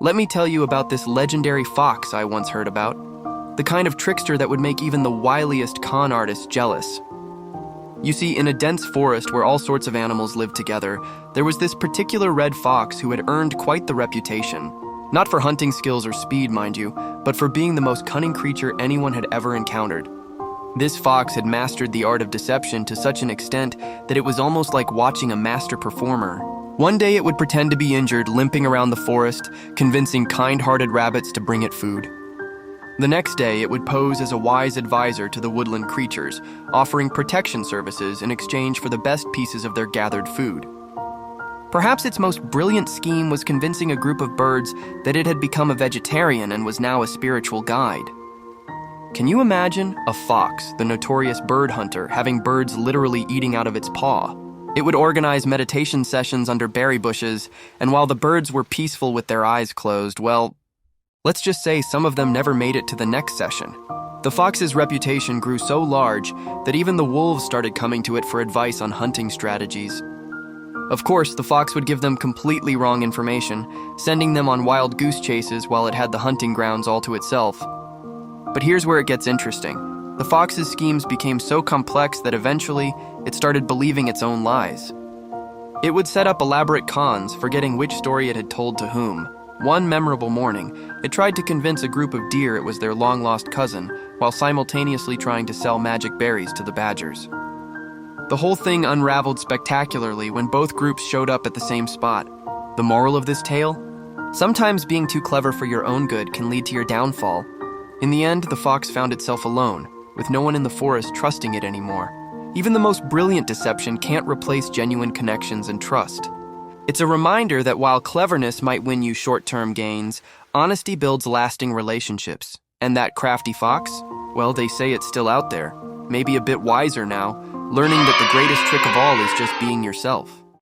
Let me tell you about this legendary fox I once heard about. The kind of trickster that would make even the wiliest con artists jealous. You see, in a dense forest where all sorts of animals lived together, there was this particular red fox who had earned quite the reputation. Not for hunting skills or speed, mind you, but for being the most cunning creature anyone had ever encountered. This fox had mastered the art of deception to such an extent that it was almost like watching a master performer. One day it would pretend to be injured, limping around the forest, convincing kind-hearted rabbits to bring it food. The next day, it would pose as a wise advisor to the woodland creatures, offering protection services in exchange for the best pieces of their gathered food. Perhaps its most brilliant scheme was convincing a group of birds that it had become a vegetarian and was now a spiritual guide. Can you imagine a fox, the notorious bird hunter, having birds literally eating out of its paw? It would organize meditation sessions under berry bushes, and while the birds were peaceful with their eyes closed, well, let's just say some of them never made it to the next session. The fox's reputation grew so large that even the wolves started coming to it for advice on hunting strategies. Of course, the fox would give them completely wrong information, sending them on wild goose chases while it had the hunting grounds all to itself. But here's where it gets interesting. The fox's schemes became so complex that eventually it started believing its own lies. It would set up elaborate cons, forgetting which story it had told to whom. One memorable morning, it tried to convince a group of deer it was their long-lost cousin, while simultaneously trying to sell magic berries to the badgers. The whole thing unraveled spectacularly when both groups showed up at the same spot. The moral of this tale? Sometimes being too clever for your own good can lead to your downfall. In the end, the fox found itself alone, with no one in the forest trusting it anymore. Even the most brilliant deception can't replace genuine connections and trust. It's a reminder that while cleverness might win you short-term gains, honesty builds lasting relationships. And that crafty fox? Well, they say it's still out there, maybe a bit wiser now, learning that the greatest trick of all is just being yourself.